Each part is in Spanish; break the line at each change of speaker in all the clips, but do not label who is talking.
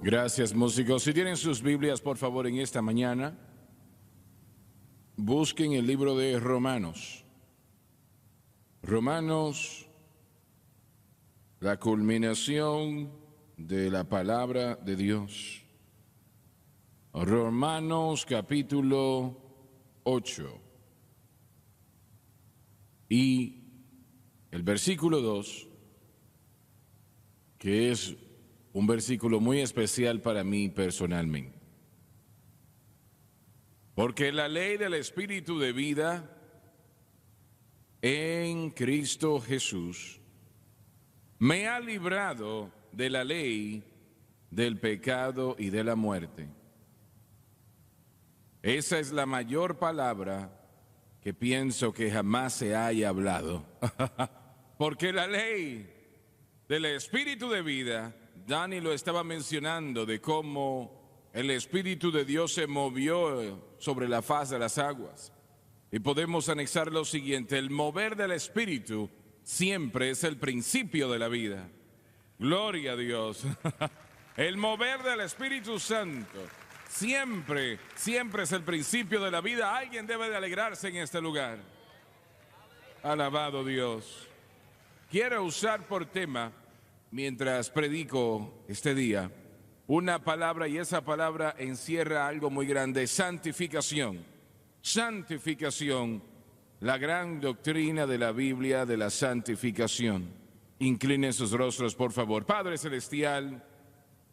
Gracias, músicos. Si tienen sus Biblias, por favor, en esta mañana, busquen el libro de Romanos. Romanos, la culminación de la palabra de Dios. Romanos capítulo 8. Y el versículo 2, que es un versículo muy especial para mí personalmente. Porque la ley del Espíritu de vida en Cristo Jesús me ha librado de la ley del pecado y de la muerte. Esa es la mayor palabra que pienso que jamás se haya hablado. Porque la ley del Espíritu de vida, Dani lo estaba mencionando, de cómo el Espíritu de Dios se movió sobre la faz de las aguas. Y podemos anexar lo siguiente: el mover del Espíritu siempre es el principio de la vida. Gloria a Dios. El mover del Espíritu Santo siempre es el principio de la vida. Alguien debe de alegrarse en este lugar. Alabado Dios. Quiero usar por tema, mientras predico este día, una palabra, y esa palabra encierra algo muy grande: santificación. Santificación, la gran doctrina de la Biblia de la santificación. Inclinen sus rostros, por favor. Padre Celestial,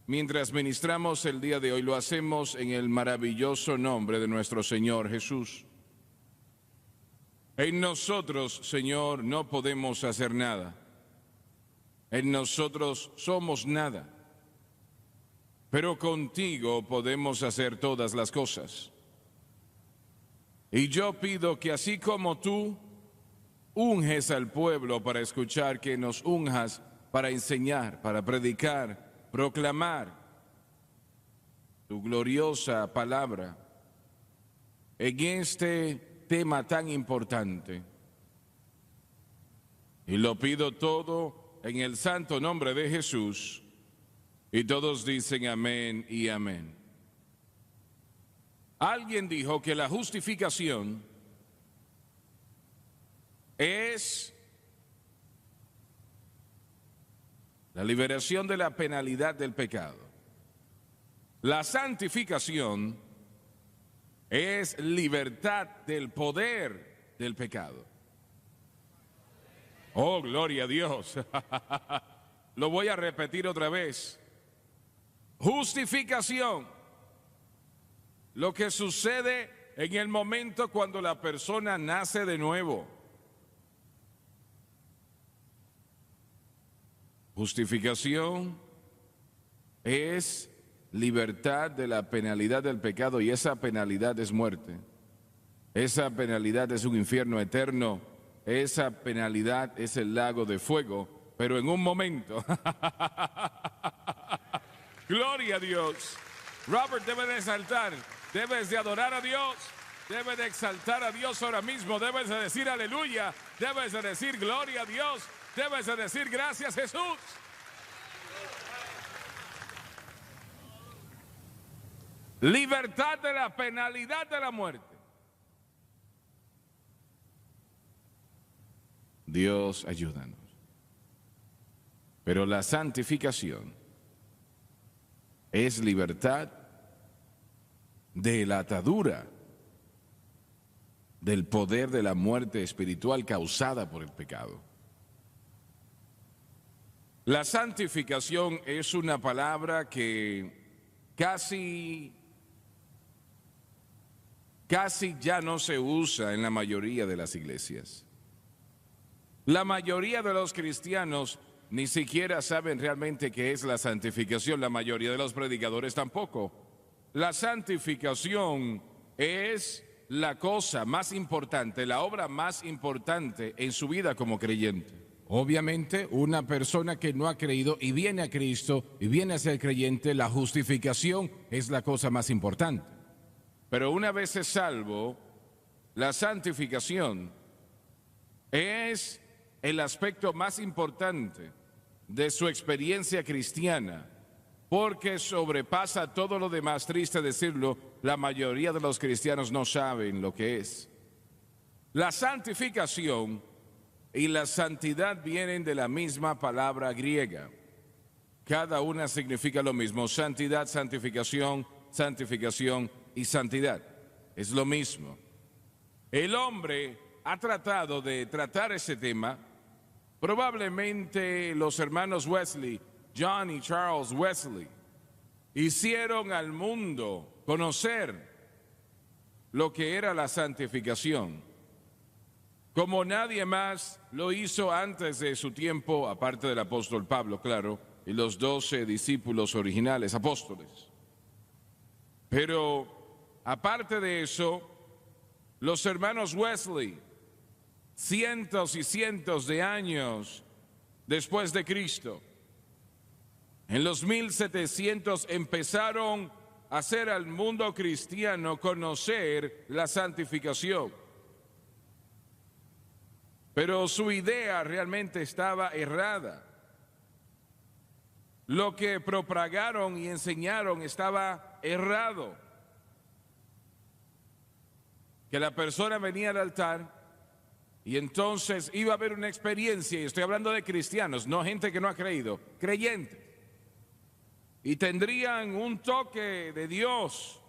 mientras ministramos el día de hoy, lo hacemos en el maravilloso nombre de nuestro Señor Jesús. En nosotros, Señor, no podemos hacer nada. En nosotros somos nada. Pero contigo podemos hacer todas las cosas. Y yo pido que así como tú unges al pueblo para escuchar, que nos unjas para enseñar, para predicar, proclamar tu gloriosa palabra en este tema tan importante. Y lo pido todo en el santo nombre de Jesús. Y todos dicen amén y amén. Alguien dijo que la justificación es la liberación de la penalidad del pecado. La santificación es libertad del poder del pecado. Oh, gloria a Dios. Lo voy a repetir otra vez. Justificación, lo que sucede en el momento cuando la persona nace de nuevo. Justificación es libertad de la penalidad del pecado, y esa penalidad es muerte. Esa penalidad es un infierno eterno. Esa penalidad es el lago de fuego, pero en un momento. Gloria a Dios. Robert debe de exaltar, debes de adorar a Dios, debes de exaltar a Dios ahora mismo, debes de decir aleluya, debes de decir gloria a Dios, debes de decir gracias Jesús. Libertad de la penalidad de la muerte. Dios, ayúdanos. Pero la santificación es libertad de la atadura del poder de la muerte espiritual causada por el pecado. La santificación es una palabra que casi ya no se usa en la mayoría de las iglesias. La mayoría de los cristianos ni siquiera saben realmente qué es la santificación. La mayoría de los predicadores tampoco. La santificación es la cosa más importante, la obra más importante en su vida como creyente. Obviamente, una persona que no ha creído y viene a Cristo y viene a ser creyente, la justificación es la cosa más importante. Pero una vez es salvo, la santificación es el aspecto más importante de su experiencia cristiana, porque sobrepasa todo lo demás. Triste decirlo, la mayoría de los cristianos no saben lo que es. La santificación y la santidad vienen de la misma palabra griega. Cada una significa lo mismo: santidad, santificación, santificación y santidad. Es lo mismo. El hombre ha tratado de tratar ese tema. Probablemente los hermanos Wesley, John y Charles Wesley, hicieron al mundo conocer lo que era la santificación, como nadie más lo hizo antes de su tiempo, aparte del apóstol Pablo, claro, y los 12 discípulos originales, apóstoles. Pero aparte de eso, los hermanos Wesley, cientos y cientos de años después de Cristo, en los 1700 empezaron a hacer al mundo cristiano conocer la santificación. Pero su idea realmente estaba errada. Lo que propagaron y enseñaron estaba errado. Que la persona venía al altar y entonces iba a haber una experiencia, y estoy hablando de cristianos, no gente que no ha creído, creyentes. Y tendrían un toque de Dios.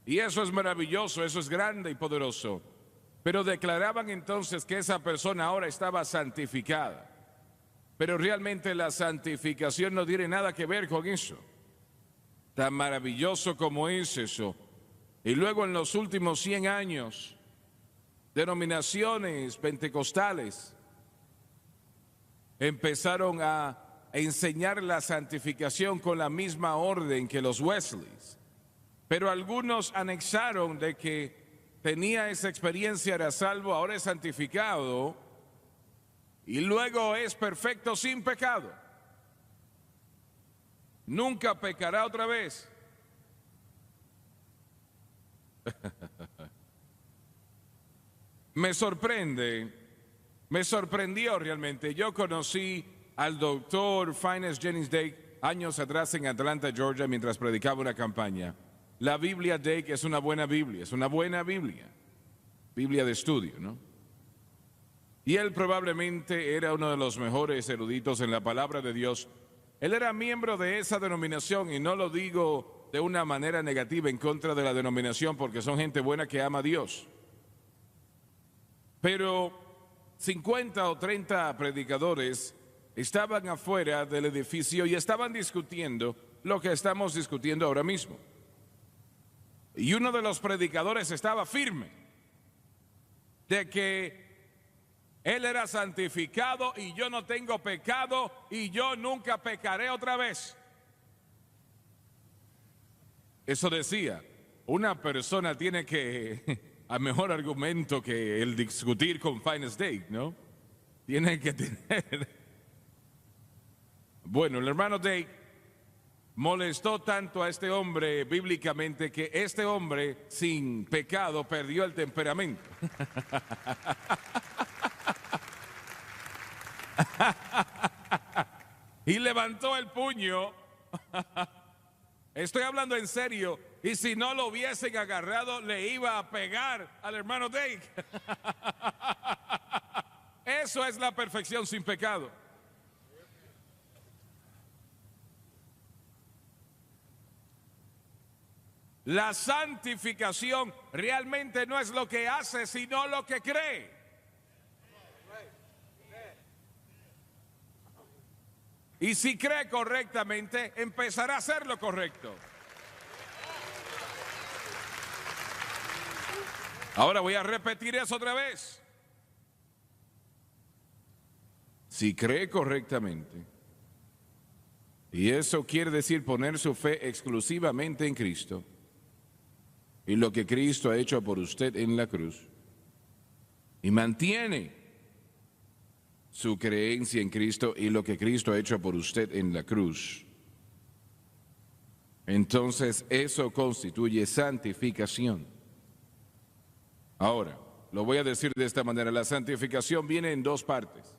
Y eso es maravilloso, eso es grande y poderoso. Pero declaraban entonces que esa persona ahora estaba santificada. Pero realmente la santificación no tiene nada que ver con eso. Tan maravilloso como es eso. Y luego en los últimos 100 años, denominaciones pentecostales empezaron a enseñar la santificación con la misma orden que los Wesleys. Pero algunos anexaron de que tenía esa experiencia, era salvo, ahora es santificado y luego es perfecto sin pecado. Nunca pecará otra vez. Me sorprendió realmente. Yo conocí al doctor Fiennes Jennings Dake años atrás en Atlanta, Georgia, mientras predicaba una campaña. La Biblia Dake es una buena Biblia, Biblia de estudio, ¿no? Y él probablemente era uno de los mejores eruditos en la palabra de Dios. Él era miembro de esa denominación, y no lo digo de una manera negativa en contra de la denominación, porque son gente buena que ama a Dios. Pero 50 o 30 predicadores estaban afuera del edificio y estaban discutiendo lo que estamos discutiendo ahora mismo. Y uno de los predicadores estaba firme de que él era santificado y yo no tengo pecado y yo nunca pecaré otra vez. Eso decía, una persona tiene que, a mejor argumento que el discutir con Fiennes Dake, ¿no? Tiene que tener. Bueno, el hermano Dake molestó tanto a este hombre bíblicamente que este hombre sin pecado perdió el temperamento. Y levantó el puño. Estoy hablando en serio. Y si no lo hubiesen agarrado, le iba a pegar al hermano Dake. Eso es la perfección sin pecado. La santificación realmente no es lo que hace, sino lo que cree. Y si cree correctamente, empezará a hacer lo correcto. Ahora voy a repetir eso otra vez. Si cree correctamente, y eso quiere decir poner su fe exclusivamente en Cristo y lo que Cristo ha hecho por usted en la cruz, y mantiene su creencia en Cristo y lo que Cristo ha hecho por usted en la cruz, entonces eso constituye santificación. Ahora, lo voy a decir de esta manera: la santificación viene en dos partes.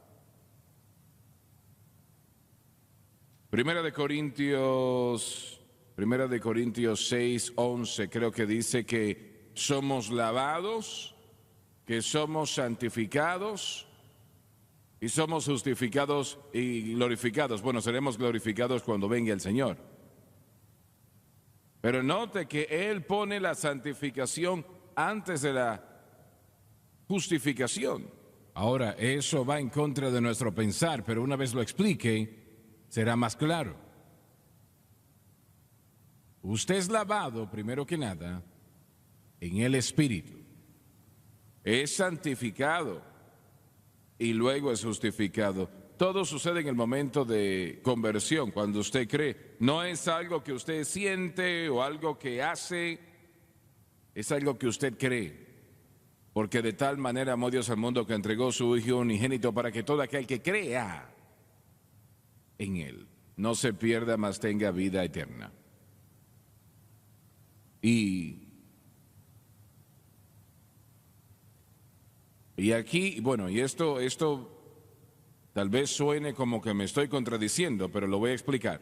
Primera de Corintios 6:11, creo que dice que somos lavados, que somos santificados y somos justificados y glorificados. Bueno, seremos glorificados cuando venga el Señor. Pero note que Él pone la santificación antes de la justificación. Ahora, eso va en contra de nuestro pensar, pero una vez lo explique, será más claro. Usted es lavado, primero que nada, en el Espíritu. Es santificado y luego es justificado. Todo sucede en el momento de conversión, cuando usted cree. No es algo que usted siente o algo que hace, es algo que usted cree. Porque de tal manera amó Dios al mundo que entregó su Hijo unigénito para que todo aquel que crea en Él no se pierda, mas tenga vida eterna. Y aquí, bueno, y esto tal vez suene como que me estoy contradiciendo, pero lo voy a explicar.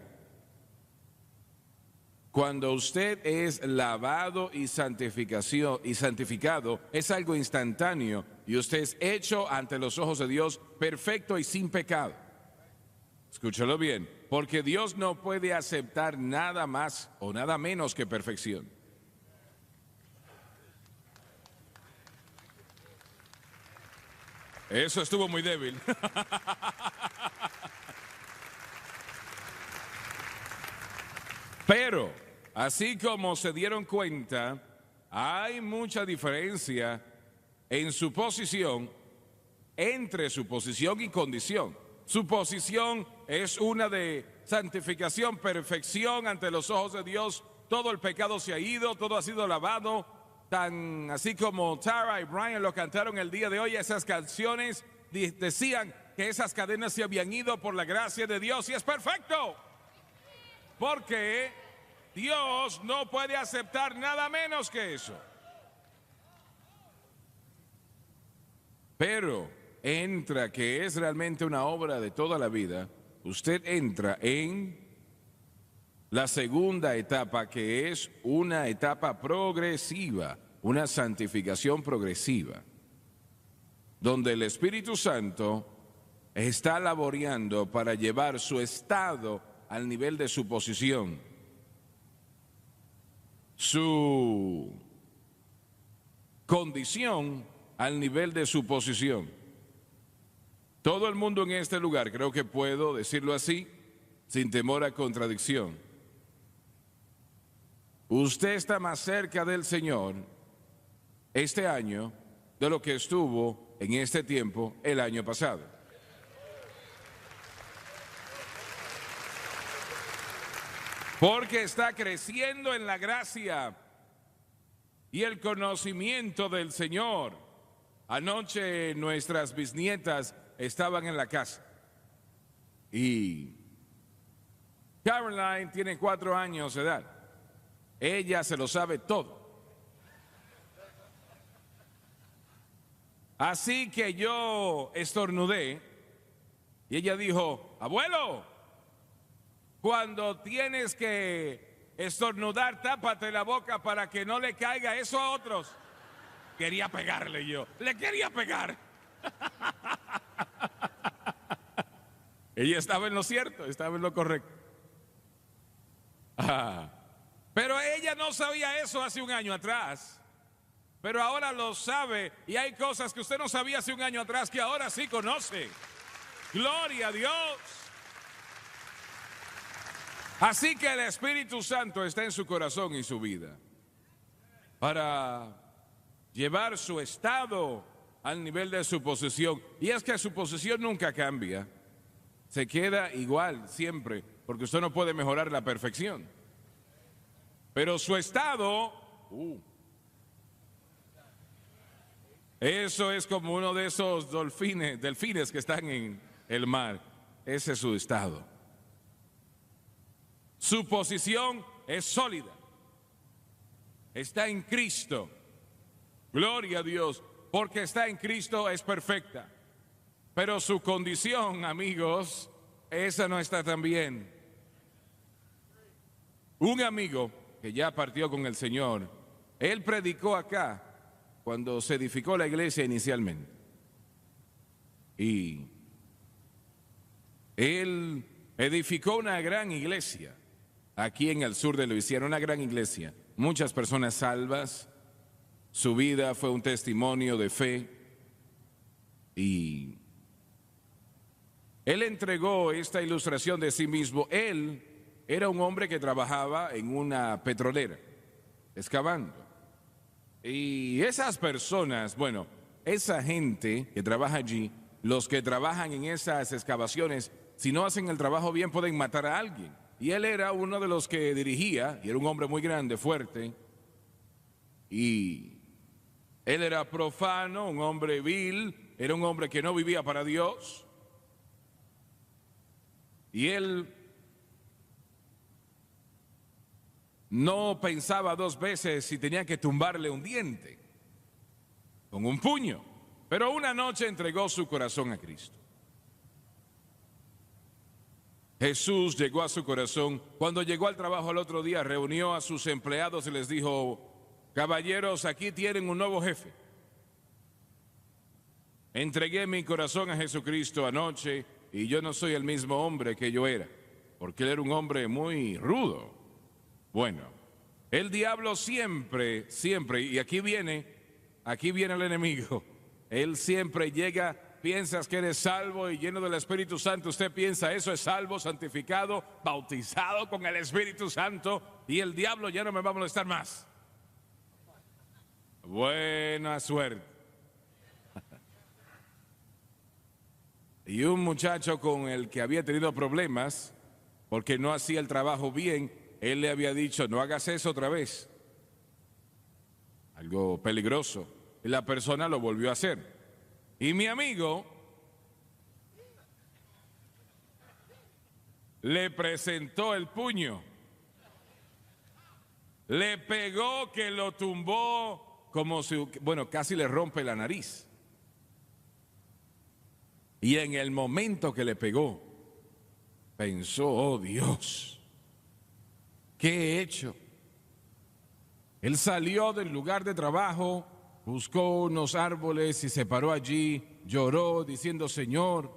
Cuando usted es lavado y santificado, es algo instantáneo y usted es hecho ante los ojos de Dios perfecto y sin pecado. Escúchalo bien, porque Dios no puede aceptar nada más o nada menos que perfección. Eso estuvo muy débil. Pero, así como se dieron cuenta, hay mucha diferencia en su posición, entre su posición y condición. Su posición es una de santificación, perfección ante los ojos de Dios. Todo el pecado se ha ido, todo ha sido lavado. Tan así como Tara y Brian lo cantaron el día de hoy, esas canciones decían que esas cadenas se habían ido por la gracia de Dios y es perfecto. Porque Dios no puede aceptar nada menos que eso. Pero entra, que es realmente una obra de toda la vida, usted entra en la segunda etapa, que es una etapa progresiva, una santificación progresiva, donde el Espíritu Santo está laboreando para llevar su estado al nivel de su posición, su condición al nivel de su posición. Todo el mundo en este lugar, creo que puedo decirlo así, sin temor a contradicción, usted está más cerca del Señor este año de lo que estuvo en este tiempo el año pasado. Porque está creciendo en la gracia y el conocimiento del Señor. Anoche nuestras bisnietas estaban en la casa y Caroline tiene 4 años de edad. Ella se lo sabe todo. Así que yo estornudé y ella dijo: abuelo, cuando tienes que estornudar, tápate la boca para que no le caiga eso a otros. Quería pegarle yo, le quería pegar. Ella estaba en lo cierto, estaba en lo correcto. Pero ella no sabía eso hace un año atrás. Pero ahora lo sabe y hay cosas que usted no sabía hace un año atrás que ahora sí conoce. Gloria a Dios. Así que el Espíritu Santo está en su corazón y su vida para llevar su estado al nivel de su posición. Y es que su posición nunca cambia. Se queda igual siempre, porque usted no puede mejorar la perfección. Pero su estado, eso es como uno de esos delfines que están en el mar. Ese es su estado. Su posición es sólida. Está en Cristo. Gloria a Dios, porque está en Cristo es perfecta. Pero su condición, amigos, esa no está tan bien. Un amigo que ya partió con el Señor, él predicó acá cuando se edificó la iglesia inicialmente. Y él edificó una gran iglesia aquí en el sur de Luisiana, una gran iglesia. Muchas personas salvas, su vida fue un testimonio de fe. Y él entregó esta ilustración de sí mismo. Él era un hombre que trabajaba en una petrolera, excavando. Y esas personas, bueno, esa gente que trabaja allí, los que trabajan en esas excavaciones, si no hacen el trabajo bien pueden matar a alguien. Y él era uno de los que dirigía, y era un hombre muy grande, fuerte, y él era profano, un hombre vil, era un hombre que no vivía para Dios. Y él no pensaba dos veces si tenía que tumbarle un diente con un puño. Pero una noche entregó su corazón a Cristo. Jesús llegó a su corazón. Cuando llegó al trabajo el otro día, reunió a sus empleados y les dijo: caballeros, aquí tienen un nuevo jefe. Entregué mi corazón a Jesucristo anoche y yo no soy el mismo hombre que yo era, porque él era un hombre muy rudo. Bueno, el diablo siempre, y aquí viene el enemigo. Él siempre llega, piensas que eres salvo y lleno del Espíritu Santo. Usted piensa, eso es salvo, santificado, bautizado con el Espíritu Santo, y el diablo ya no me va a molestar más. Buena suerte. Y un muchacho con el que había tenido problemas porque no hacía el trabajo bien, él le había dicho: no hagas eso otra vez. Algo peligroso. Y la persona lo volvió a hacer. Y mi amigo le presentó el puño. Le pegó que lo tumbó como si, bueno, casi le rompe la nariz. Y en el momento que le pegó, pensó: oh Dios, ¿qué he hecho? Él salió del lugar de trabajo, buscó unos árboles y se paró allí, lloró diciendo: Señor.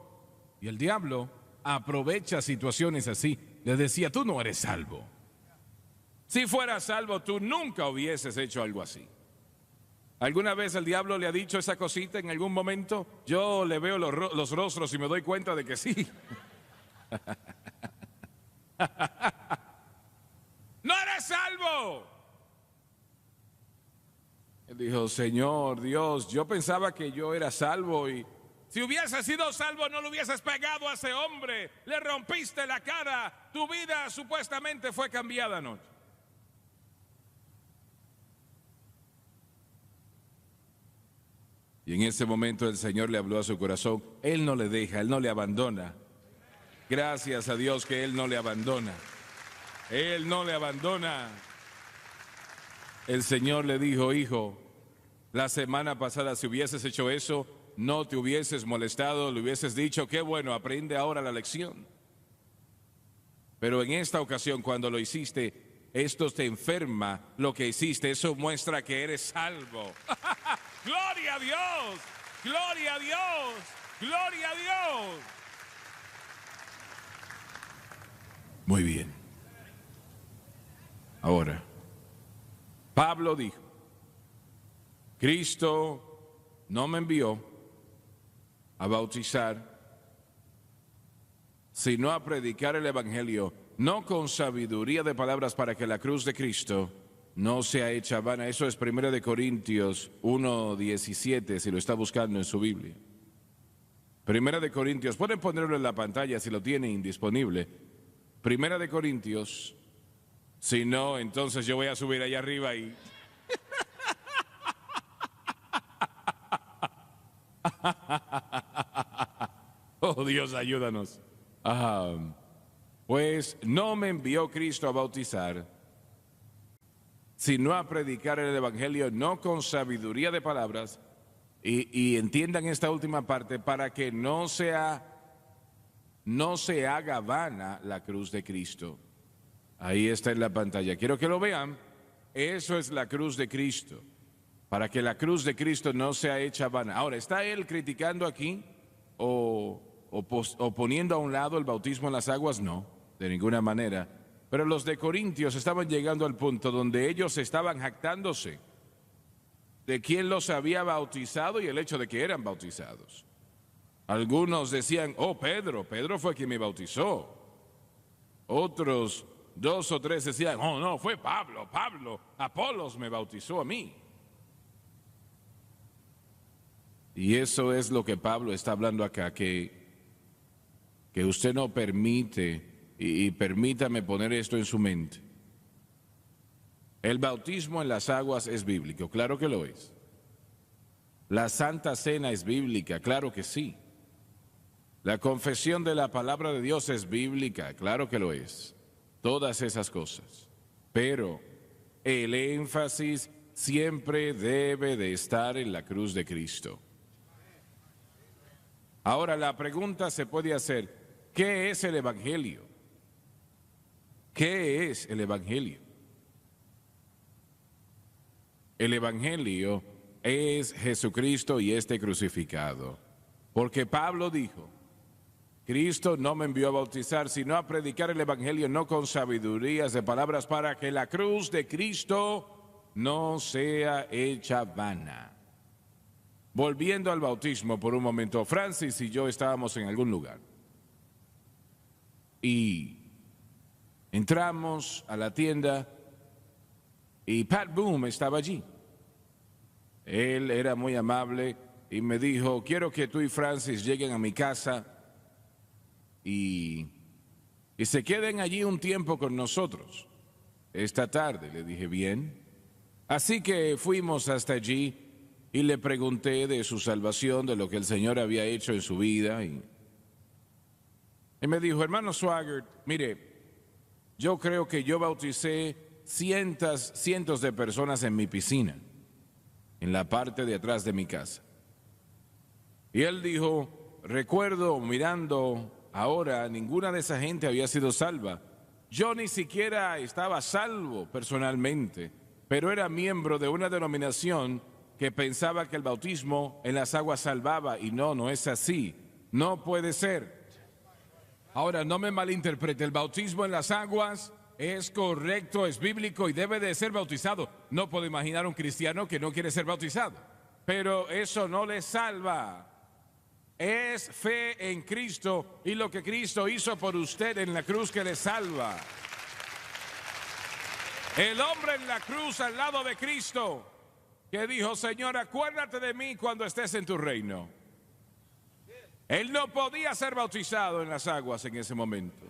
Y el diablo aprovecha situaciones así. Le decía: tú no eres salvo. Si fueras salvo, tú nunca hubieses hecho algo así. ¿Alguna vez el diablo le ha dicho esa cosita en algún momento? Yo le veo los rostros y me doy cuenta de que sí. ¡No eres salvo! Él dijo: Señor Dios, yo pensaba que yo era salvo, y si hubiese sido salvo no le hubieses pegado a ese hombre, le rompiste la cara, tu vida supuestamente fue cambiada anoche. Y en ese momento el Señor le habló a su corazón. Él no le deja, Él no le abandona. Gracias a Dios que Él no le abandona. Él no le abandona. El Señor le dijo: hijo, la semana pasada si hubieses hecho eso, no te hubieses molestado, le hubieses dicho: qué bueno, aprende ahora la lección. Pero en esta ocasión, cuando lo hiciste, esto te enferma lo que hiciste, eso muestra que eres salvo. ¡Gloria a Dios! ¡Gloria a Dios! ¡Gloria a Dios! Muy bien. Ahora, Pablo dijo: Cristo no me envió a bautizar, sino a predicar el Evangelio, no con sabiduría de palabras, para que la cruz de Cristo no sea hecha vana. Eso es 1 Corintios 1:17, si lo está buscando en su Biblia. 1 Corintios, pueden ponerlo en la pantalla si lo tienen disponible. 1 Corintios, si no, entonces yo voy a subir allá arriba y... Oh Dios, ayúdanos. Pues no me envió Cristo a bautizar, sino a predicar el Evangelio, no con sabiduría de palabras, y entiendan esta última parte, para que no se haga vana la cruz de Cristo. Ahí está en la pantalla. Quiero que lo vean. Eso es la cruz de Cristo. Para que la cruz de Cristo no sea hecha vana. Ahora, ¿está él criticando aquí o poniendo a un lado el bautismo en las aguas? No, de ninguna manera. Pero los de Corintios estaban llegando al punto donde ellos estaban jactándose de quién los había bautizado y el hecho de que eran bautizados. Algunos decían, oh, Pedro fue quien me bautizó. Otros, 2 o 3 decían, oh, no, fue Pablo, Apolos me bautizó a mí. Y eso es lo que Pablo está hablando acá, que usted no permite, y permítame poner esto en su mente. El bautismo en las aguas es bíblico, claro que lo es. La Santa Cena es bíblica, claro que sí. La confesión de la palabra de Dios es bíblica, claro que lo es. Todas esas cosas. Pero el énfasis siempre debe de estar en la cruz de Cristo. Ahora la pregunta se puede hacer, ¿qué es el Evangelio? ¿Qué es el Evangelio? El Evangelio es Jesucristo y este crucificado. Porque Pablo dijo, Cristo no me envió a bautizar, sino a predicar el Evangelio no con sabidurías de palabras para que la cruz de Cristo no sea hecha vana. Volviendo al bautismo por un momento, Francis y yo estábamos en algún lugar y entramos a la tienda y Pat Boom estaba allí. Él era muy amable y me dijo, quiero que tú y Francis lleguen a mi casa y se queden allí un tiempo con nosotros. Esta tarde, le dije, bien. Así que fuimos hasta allí y le pregunté de su salvación, de lo que el Señor había hecho en su vida. Y me dijo, hermano Swaggart, mire, yo creo que yo bauticé cientos de personas en mi piscina, en la parte de atrás de mi casa. Y él dijo, recuerdo mirando ahora, ninguna de esa gente había sido salva. Yo ni siquiera estaba salvo personalmente, pero era miembro de una denominación que pensaba que el bautismo en las aguas salvaba, y no es así. No puede ser. Ahora, no me malinterprete, el bautismo en las aguas es correcto, es bíblico y debe de ser bautizado. No puedo imaginar un cristiano que no quiere ser bautizado, pero eso no le salva. Es fe en Cristo y lo que Cristo hizo por usted en la cruz que le salva. El hombre en la cruz al lado de Cristo que dijo, Señor, acuérdate de mí cuando estés en tu reino. Él no podía ser bautizado en las aguas en ese momento.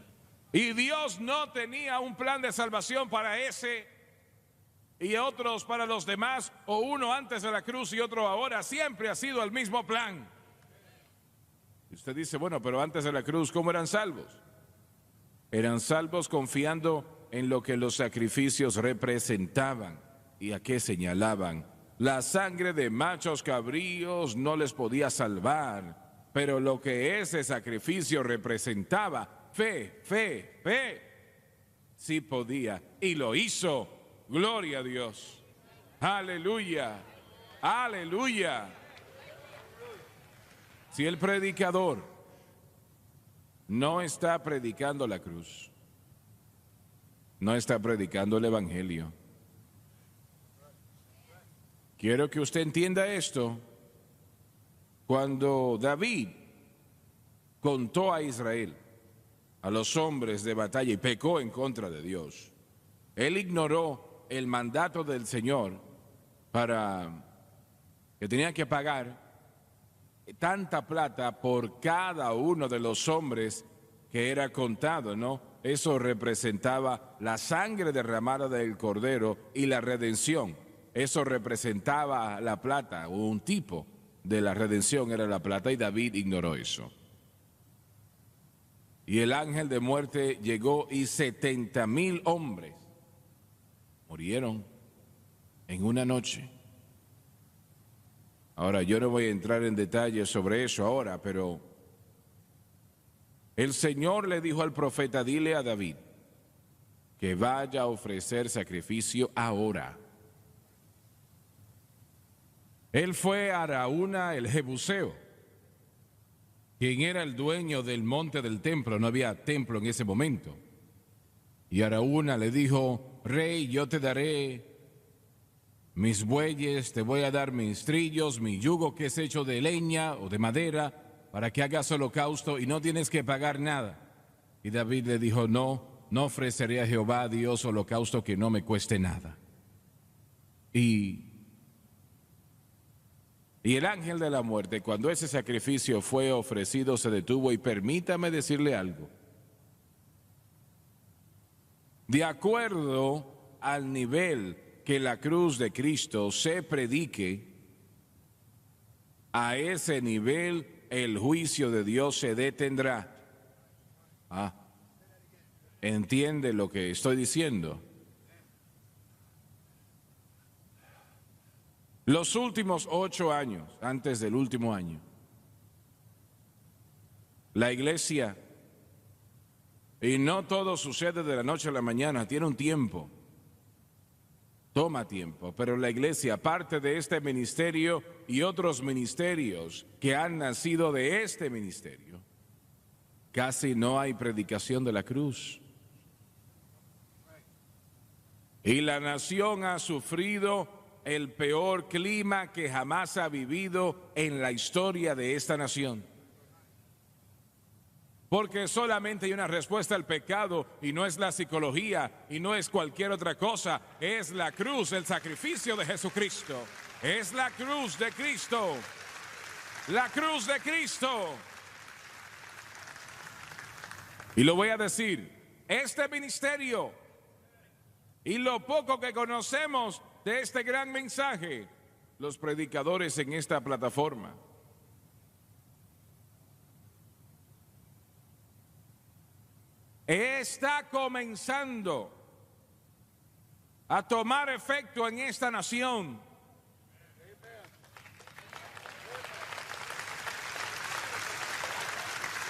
Y Dios no tenía un plan de salvación para ese y otros para los demás, o uno antes de la cruz y otro ahora. Siempre ha sido el mismo plan. Y usted dice, bueno, pero antes de la cruz, ¿cómo eran salvos? Eran salvos confiando en lo que los sacrificios representaban y a qué señalaban. La sangre de machos cabríos no les podía salvar, pero lo que ese sacrificio representaba, fe, sí podía, y lo hizo. Gloria a Dios. Aleluya, aleluya. Si el predicador no está predicando la cruz, no está predicando el Evangelio. Quiero que usted entienda esto. Cuando David contó a Israel, a los hombres de batalla, y pecó en contra de Dios, él ignoró el mandato del Señor para que tenían que pagar tanta plata por cada uno de los hombres que era contado, ¿no? Eso representaba la sangre derramada del Cordero y la redención. Eso representaba la plata, o un tipo de la redención era la plata, y David ignoró eso. Y el ángel de muerte llegó y 70,000 hombres murieron en una noche. Ahora, yo no voy a entrar en detalles sobre eso ahora, pero el Señor le dijo al profeta, dile a David que vaya a ofrecer sacrificio ahora. Él fue a Araúna el Jebuseo, quien era el dueño del monte del templo. No había templo en ese momento. Y Araúna le dijo: rey, yo te daré mis bueyes, te voy a dar mis trillos, mi yugo que es hecho de leña o de madera, para que hagas holocausto y no tienes que pagar nada. Y David le dijo: no ofreceré a Jehová Dios holocausto que no me cueste nada. Y el ángel de la muerte, cuando ese sacrificio fue ofrecido, se detuvo. Y permítame decirle algo. De acuerdo al nivel que la cruz de Cristo se predique, a ese nivel el juicio de Dios se detendrá. ¿Entiende lo que estoy diciendo? Los últimos 8 años, antes del último año, la iglesia, y no todo sucede de la noche a la mañana, tiene un tiempo, toma tiempo, pero la iglesia, aparte de este ministerio y otros ministerios que han nacido de este ministerio, casi no hay predicación de la cruz. Y la nación ha sufrido el peor clima que jamás ha vivido en la historia de esta nación. Porque solamente hay una respuesta al pecado, y no es la psicología y no es cualquier otra cosa, es la cruz, el sacrificio de Jesucristo. Es la cruz de Cristo. La cruz de Cristo. Y lo voy a decir, este ministerio y lo poco que conocemos de este gran mensaje, los predicadores en esta plataforma, está comenzando a tomar efecto en esta nación.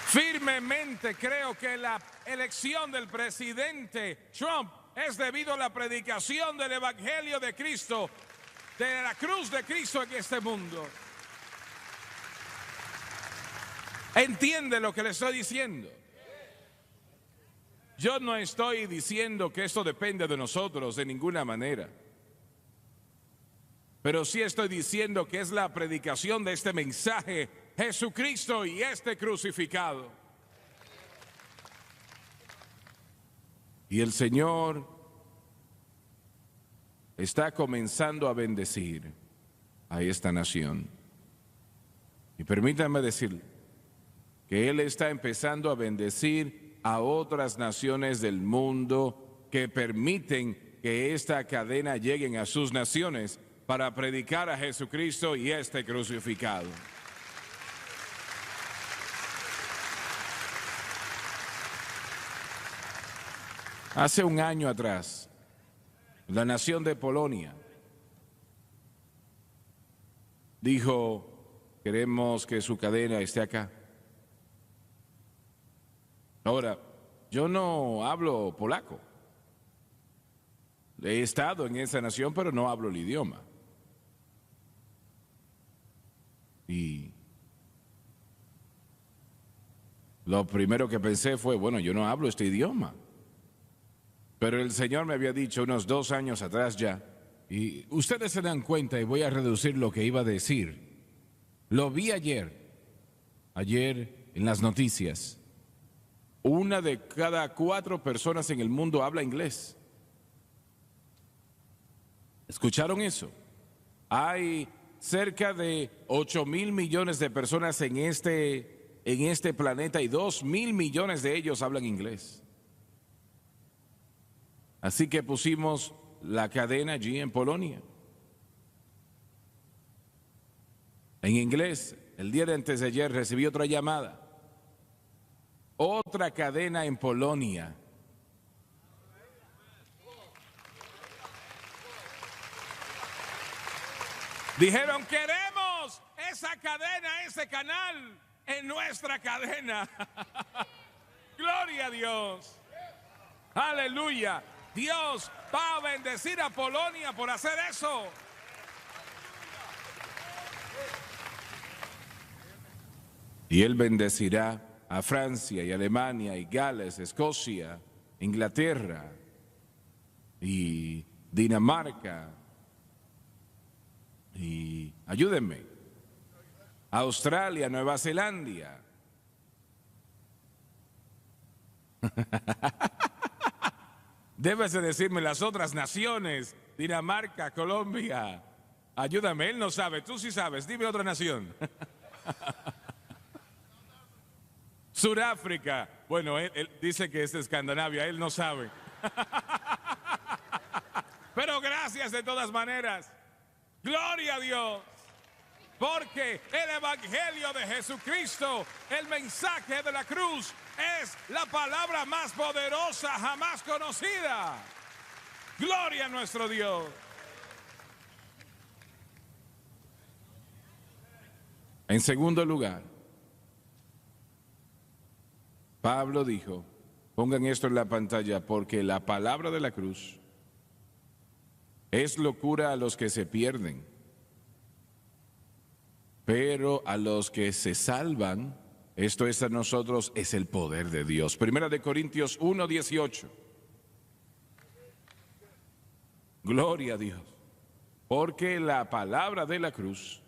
Firmemente creo que la elección del presidente Trump es debido a la predicación del Evangelio de Cristo, de la cruz de Cristo en este mundo. ¿Entiende lo que le estoy diciendo? Yo no estoy diciendo que esto depende de nosotros de ninguna manera, pero sí estoy diciendo que es la predicación de este mensaje, Jesucristo y este crucificado. Y el Señor está comenzando a bendecir a esta nación. Y permítanme decir que Él está empezando a bendecir a otras naciones del mundo que permiten que esta cadena llegue a sus naciones para predicar a Jesucristo y este crucificado. Hace un año atrás, la nación de Polonia dijo: queremos que su cadena esté acá. Ahora, yo no hablo polaco. He estado en esa nación, pero no hablo el idioma. Y lo primero que pensé fue, bueno, yo no hablo este idioma. Pero el Señor me había dicho unos 2 años atrás ya, y ustedes se dan cuenta, y voy a reducir lo que iba a decir. Lo vi ayer en las noticias. 1 de cada 4 personas en el mundo habla inglés. ¿Escucharon eso? Hay cerca de 8.000 millones de personas en este planeta, y 2.000 millones de ellos hablan inglés. Así que pusimos la cadena allí en Polonia, en inglés. El día de antes de ayer recibí otra llamada, otra cadena en Polonia. Dijeron: queremos esa cadena, ese canal en nuestra cadena. Gloria a Dios. Aleluya. Dios va a bendecir a Polonia por hacer eso. Y Él bendecirá a Francia y Alemania y Gales, Escocia, Inglaterra y Dinamarca y, ayúdenme, Australia, Nueva Zelanda. Debes de decirme las otras naciones, Dinamarca, Colombia. Ayúdame, él no sabe, tú sí sabes, dime otra nación. Sudáfrica, bueno, él dice que es de Escandinavia, él no sabe. Pero gracias de todas maneras. Gloria a Dios. Porque el Evangelio de Jesucristo, el mensaje de la cruz, es la palabra más poderosa jamás conocida. Gloria a nuestro Dios. En segundo lugar, Pablo dijo, pongan esto en la pantalla, porque la palabra de la cruz es locura a los que se pierden, pero a los que se salvan, esto es a nosotros, es el poder de Dios. Primera de Corintios 1:18. Gloria a Dios. Porque la palabra de la cruz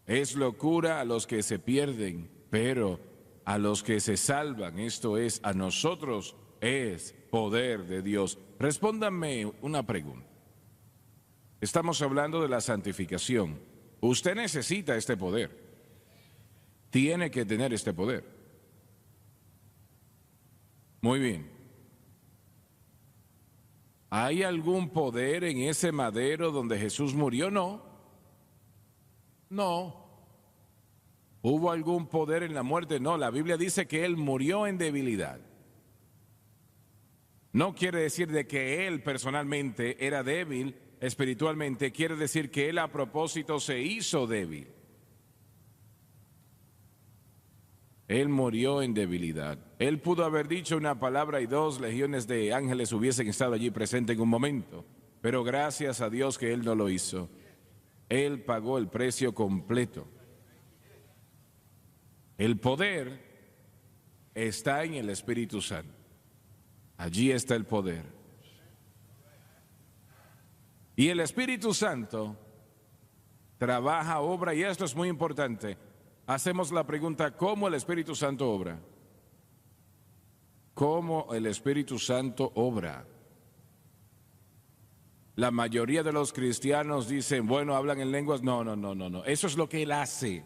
es locura a los que se pierden, pero a los que se salvan, esto es a nosotros, es poder de Dios. Respóndanme una pregunta. Estamos hablando de la santificación. Usted necesita este poder. Tiene que tener este poder. Muy bien. ¿Hay algún poder en ese madero donde Jesús murió? No. No. ¿Hubo algún poder en la muerte? No. La Biblia dice que Él murió en debilidad. No quiere decir de que Él personalmente era débil espiritualmente, quiere decir que Él a propósito se hizo débil. Él murió en debilidad. Él pudo haber dicho una palabra y 2 legiones de ángeles hubiesen estado allí presentes en un momento, pero gracias a Dios que Él no lo hizo. Él pagó el precio completo. El poder está en el Espíritu Santo. Allí está el poder. Y el Espíritu Santo trabaja, obra, y esto es muy importante. Hacemos la pregunta, ¿cómo el Espíritu Santo obra? ¿Cómo el Espíritu Santo obra? La mayoría de los cristianos dicen, bueno, hablan en lenguas. No. Eso es lo que Él hace.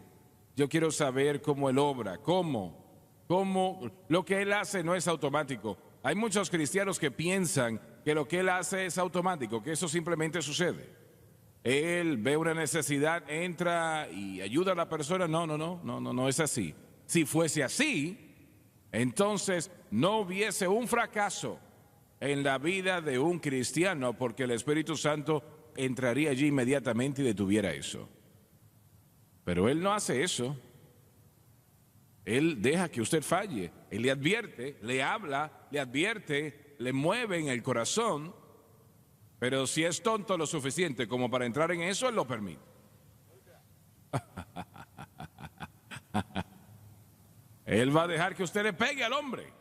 Yo quiero saber cómo Él obra. ¿Cómo? Lo que Él hace no es automático. Hay muchos cristianos que piensan que lo que Él hace es automático, que eso simplemente sucede. Él ve una necesidad, entra y ayuda a la persona. No es así. Si fuese así, entonces no hubiese un fracaso en la vida de un cristiano, porque el Espíritu Santo entraría allí inmediatamente y detuviera eso. Pero Él no hace eso. Él deja que usted falle. Él le advierte, le habla, le advierte, le mueve en el corazón. Pero si es tonto lo suficiente como para entrar en eso, Él lo permite. Él va a dejar que usted le pegue al hombre.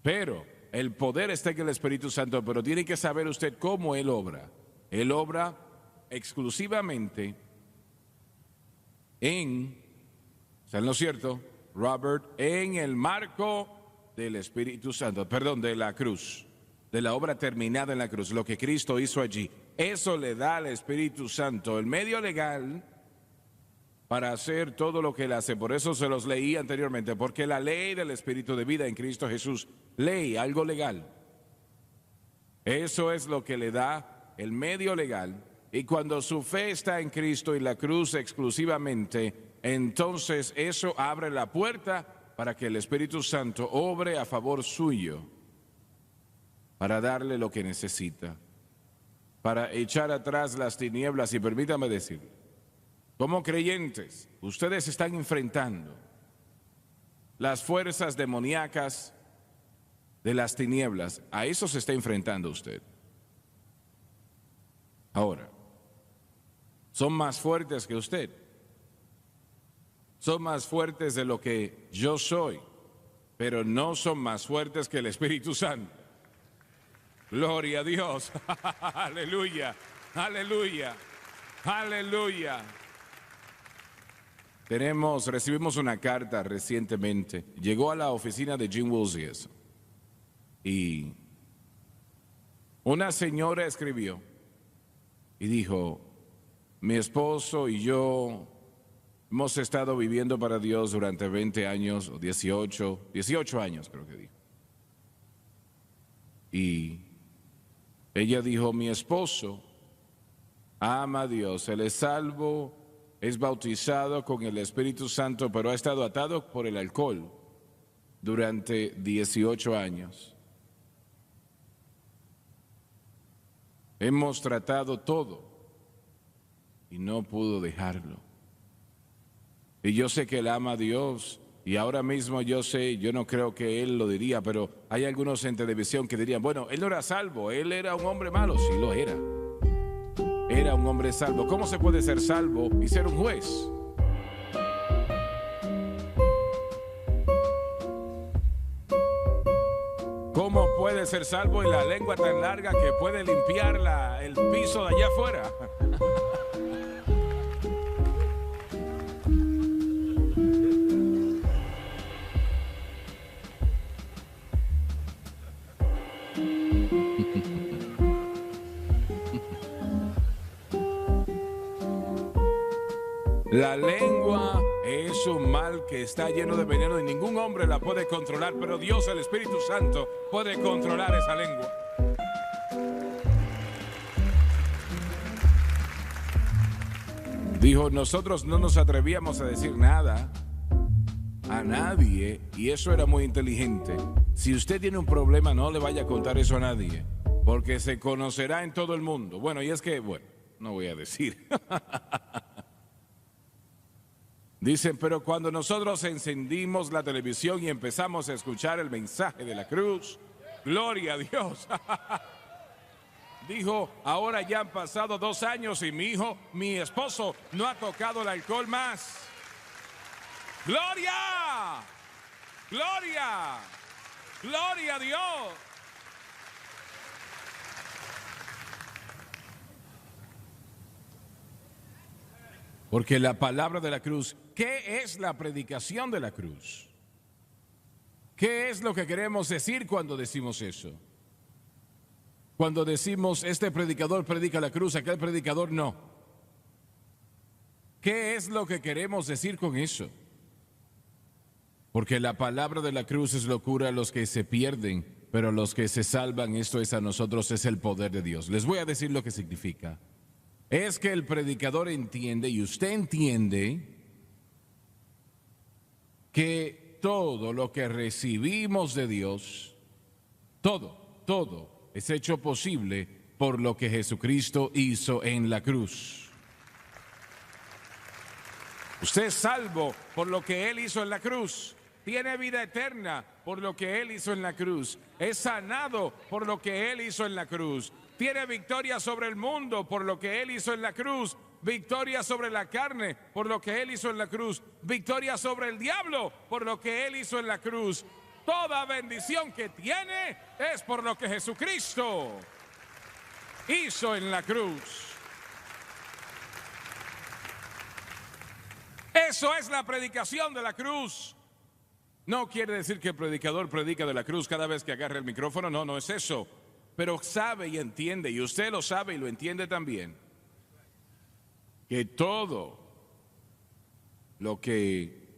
Pero el poder está en el Espíritu Santo, pero tiene que saber usted cómo Él obra. Él obra exclusivamente ¿no es cierto, Robert? En el marco del Espíritu Santo, perdón, de la cruz, de la obra terminada en la cruz, lo que Cristo hizo allí. Eso le da al Espíritu Santo el medio legal para hacer todo lo que Él hace. Por eso se los leí anteriormente, porque la ley del Espíritu de vida en Cristo Jesús, ley, algo legal. Eso es lo que le da el medio legal. Y cuando su fe está en Cristo y la cruz exclusivamente, entonces eso abre la puerta para que el Espíritu Santo obre a favor suyo, para darle lo que necesita, para echar atrás las tinieblas. Y permítame decir, como creyentes, ustedes están enfrentando las fuerzas demoníacas de las tinieblas. A eso se está enfrentando usted. Ahora, son más fuertes que usted. Son más fuertes de lo que yo soy, pero no son más fuertes que el Espíritu Santo. Gloria a Dios. Aleluya, aleluya, aleluya. Recibimos una carta recientemente. Llegó a la oficina de Jim Woolsey y una señora escribió y dijo: mi esposo y yo hemos estado viviendo para Dios durante 20 años, o 18 años creo que dijo. Y ella dijo: mi esposo ama a Dios, él es salvo, es bautizado con el Espíritu Santo, pero ha estado atado por el alcohol durante 18 años. Hemos tratado todo y no pudo dejarlo. Y yo sé que él ama a Dios, y ahora mismo yo no creo que él lo diría, pero hay algunos en televisión que dirían: bueno, él no era salvo, él era un hombre malo. Sí lo era. Era un hombre salvo. ¿Cómo se puede ser salvo y ser un juez? ¿Cómo puede ser salvo y la lengua tan larga que puede limpiar el piso de allá afuera? La lengua es un mal que está lleno de veneno y ningún hombre la puede controlar, pero Dios, el Espíritu Santo, puede controlar esa lengua. Dijo: nosotros no nos atrevíamos a decir nada a nadie, y eso era muy inteligente. Si usted tiene un problema, no le vaya a contar eso a nadie, porque se conocerá en todo el mundo. Bueno, y es que, no voy a decir. Dicen: pero cuando nosotros encendimos la televisión y empezamos a escuchar el mensaje de la cruz, gloria a Dios. Dijo: ahora ya han pasado 2 años y mi esposo no ha tocado el alcohol más. ¡Gloria! ¡Gloria! ¡Gloria a Dios! Porque la palabra de la cruz, ¿qué es la predicación de la cruz? ¿Qué es lo que queremos decir cuando decimos eso? Cuando decimos: este predicador predica la cruz, aquel predicador no. ¿Qué es lo que queremos decir con eso? Porque la palabra de la cruz es locura a los que se pierden, pero a los que se salvan, esto es a nosotros, es el poder de Dios. Les voy a decir lo que significa. Es que el predicador entiende, y usted entiende, que todo lo que recibimos de Dios, todo es hecho posible por lo que Jesucristo hizo en la cruz. Usted es salvo por lo que Él hizo en la cruz. Tiene vida eterna por lo que Él hizo en la cruz. Es sanado por lo que Él hizo en la cruz. Tiene victoria sobre el mundo por lo que Él hizo en la cruz. Victoria sobre la carne por lo que Él hizo en la cruz. Victoria sobre el diablo por lo que Él hizo en la cruz. Toda bendición que tiene es por lo que Jesucristo hizo en la cruz. Eso es la predicación de la cruz. No quiere decir que el predicador predica de la cruz cada vez que agarre el micrófono. No es eso. Pero sabe y entiende, y usted lo sabe y lo entiende también, que todo lo que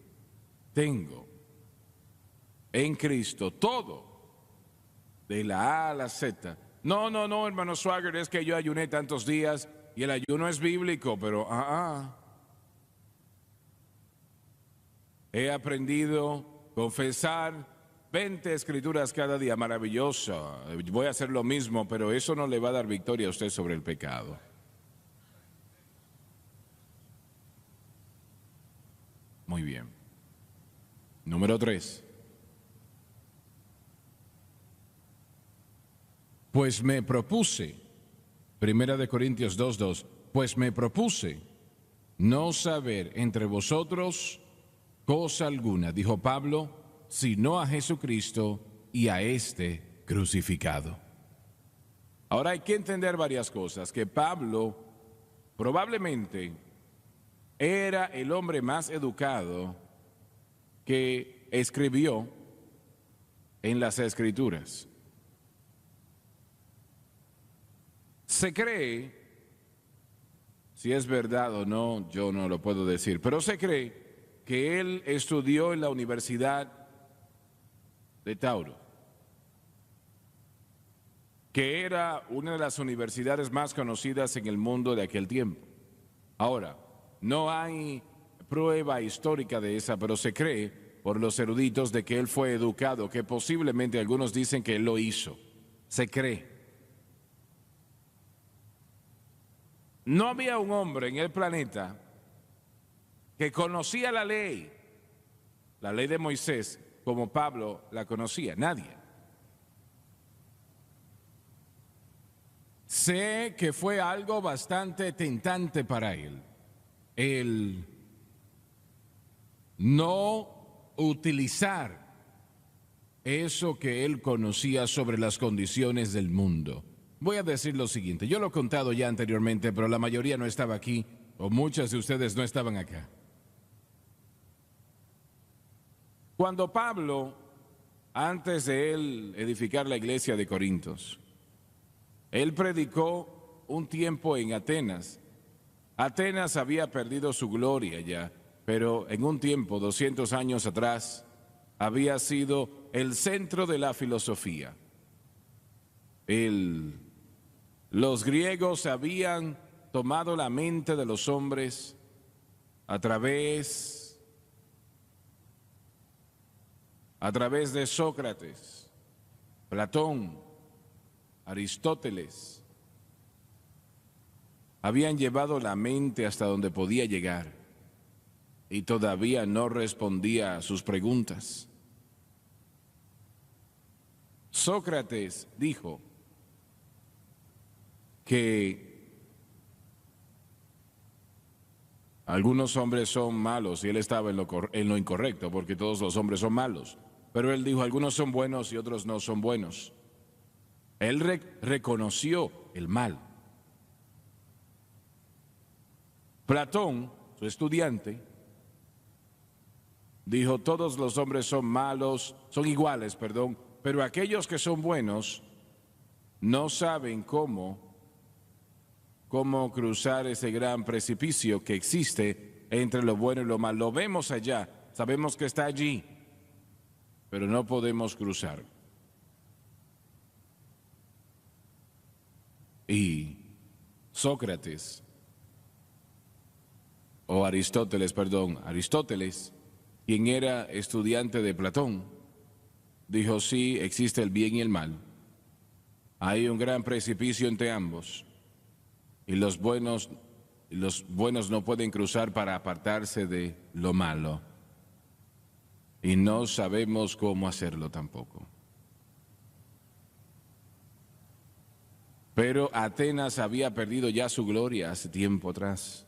tengo en Cristo, todo, de la A a la Z. No, hermano Swagger, es que yo ayuné tantos días y el ayuno es bíblico, pero he aprendido confesar 20 escrituras cada día, maravilloso. Voy a hacer lo mismo, pero eso no le va a dar victoria a usted sobre el pecado. Muy bien. Número 3. pues me propuse, 1 Corintios 2:2, pues me propuse no saber entre vosotros cosa alguna, dijo Pablo, sino a Jesucristo y a este crucificado. Ahora hay que entender varias cosas, que Pablo probablemente era el hombre más educado que escribió en las Escrituras. Se cree, si es verdad o no, yo no lo puedo decir, pero se cree que él estudió en la Universidad de Tauro, que era una de las universidades más conocidas en el mundo de aquel tiempo. Ahora, no hay prueba histórica de esa, pero se cree por los eruditos de que él fue educado, que posiblemente algunos dicen que él lo hizo. Se cree. No había un hombre en el planeta que conocía la ley de Moisés, como Pablo la conocía. Nadie. Sé que fue algo bastante tentante para él, el no utilizar eso que él conocía sobre las condiciones del mundo. Voy a decir lo siguiente, yo lo he contado ya anteriormente, pero la mayoría no estaba aquí, o muchos de ustedes no estaban acá. Cuando Pablo, antes de él edificar la iglesia de Corintios, él predicó un tiempo en Atenas. Atenas había perdido su gloria ya, pero en un tiempo, 200 años atrás, había sido el centro de la filosofía. Los griegos habían tomado la mente de los hombres a través de Sócrates, Platón, Aristóteles. Habían llevado la mente hasta donde podía llegar y todavía no respondía a sus preguntas. Sócrates dijo que algunos hombres son malos y él estaba en lo incorrecto, porque todos los hombres son malos. Pero él dijo, algunos son buenos y otros no son buenos. Él reconoció el mal. Platón, su estudiante, dijo, todos los hombres son malos, son iguales, pero aquellos que son buenos no saben cómo cruzar ese gran precipicio que existe entre lo bueno y lo malo. Lo vemos allá, sabemos que está allí, pero no podemos cruzar. Y Aristóteles, quien era estudiante de Platón, dijo, sí, existe el bien y el mal. Hay un gran precipicio entre ambos. Y los buenos no pueden cruzar para apartarse de lo malo. Y no sabemos cómo hacerlo tampoco. Pero Atenas había perdido ya su gloria hace tiempo atrás.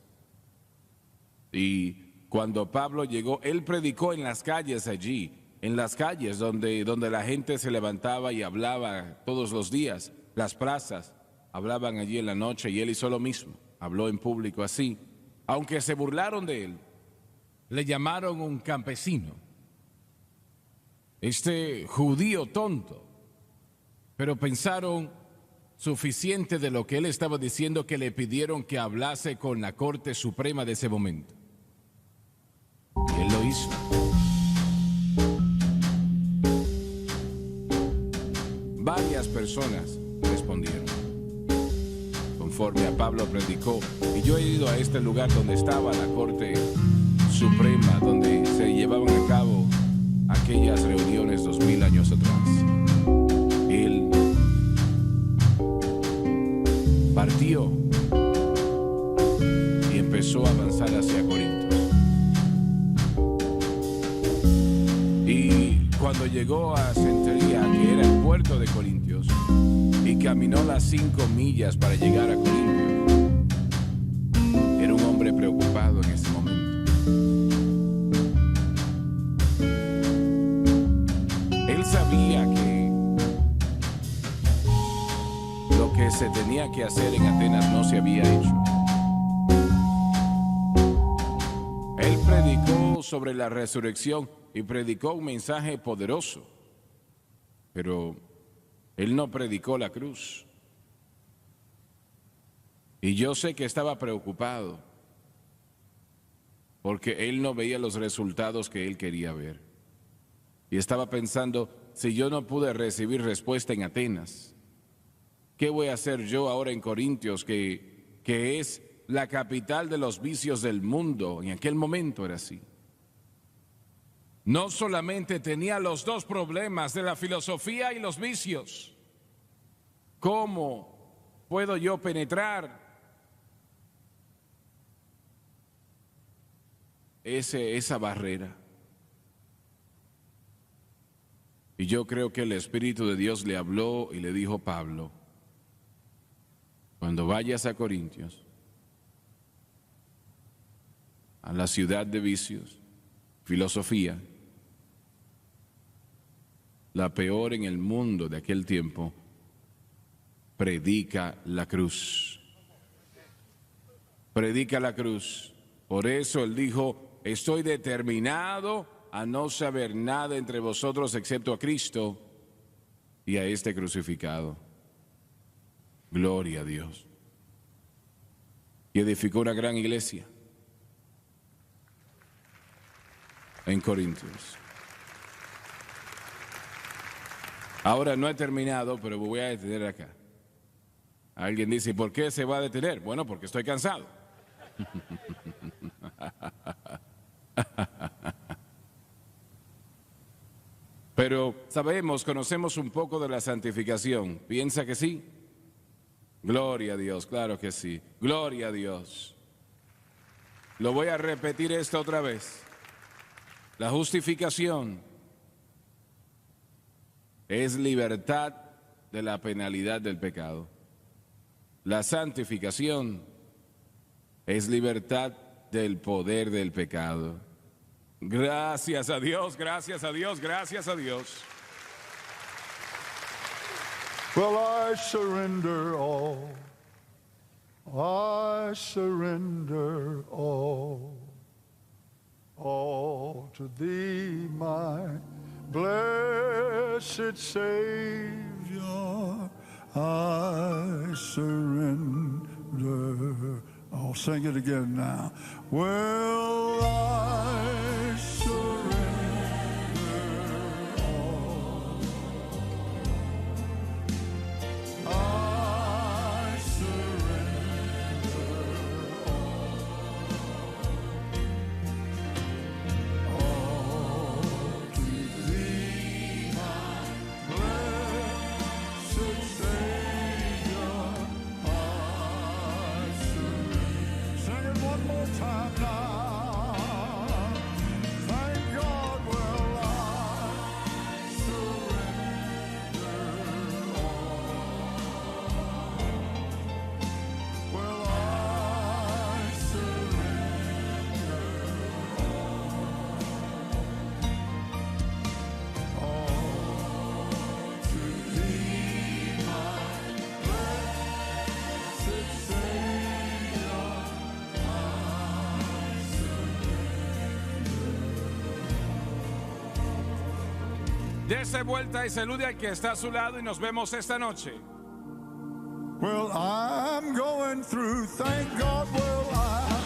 Y cuando Pablo llegó, él predicó en las calles allí, en las calles donde la gente se levantaba y hablaba todos los días, las plazas, hablaban allí en la noche, y él hizo lo mismo, habló en público así. Aunque se burlaron de él, le llamaron un campesino, este judío tonto, pero pensaron suficiente de lo que él estaba diciendo que le pidieron que hablase con la Corte Suprema de ese momento. Y él lo hizo. Varias personas respondieron conforme a Pablo predicó. Y yo he ido a este lugar donde estaba la Corte Suprema, donde se llevaban a cabo aquellas reuniones 2000 años atrás. Él partió y empezó a avanzar hacia Corintios. Y cuando llegó a Centuria, que era el puerto de Corintios, y que caminó las 5 millas para llegar a Corintios. Era un hombre preocupado en ese momento. Él sabía que lo que se tenía que hacer en Atenas no se había hecho. Él predicó sobre la resurrección y predicó un mensaje poderoso, pero él no predicó la cruz. Y yo sé que estaba preocupado porque él no veía los resultados que él quería ver. Y estaba pensando, si yo no pude recibir respuesta en Atenas, ¿qué voy a hacer yo ahora en Corintios, que es la capital de los vicios del mundo? En aquel momento era así. No solamente tenía los dos problemas de la filosofía y los vicios. ¿Cómo puedo yo penetrar esa barrera? Y yo creo que el Espíritu de Dios le habló y le dijo: Pablo, cuando vayas a Corintios, a la ciudad de vicios, filosofía, la peor en el mundo de aquel tiempo, predica la cruz. Predica la cruz. Por eso él dijo: estoy determinado a no saber nada entre vosotros excepto a Cristo y a este crucificado. Gloria a Dios. Y edificó una gran iglesia en Corintios. Ahora no he terminado, pero me voy a detener acá. Alguien dice: ¿por qué se va a detener? Bueno, porque estoy cansado. Pero sabemos, conocemos un poco de la santificación. ¿Piensa que sí? Gloria a Dios, claro que sí. Gloria a Dios. Lo voy a repetir esto otra vez. La justificación es libertad de la penalidad del pecado. La santificación es libertad del poder del pecado. Gracias a Dios, gracias a Dios, gracias a Dios.
Well, I surrender all. I surrender all to thee, my blessed Savior. I surrender. Oh, sing it again now. Well, I surrender all. I surrender all to thee, my blessed Savior. I surrender. Sing it one more time now. Thank God, well, I surrender all. Well, I surrender all to thee, my blessed Savior.
Dese vuelta y salude al que está a su lado y nos vemos esta noche.
Well, I'm going through, thank God, well, I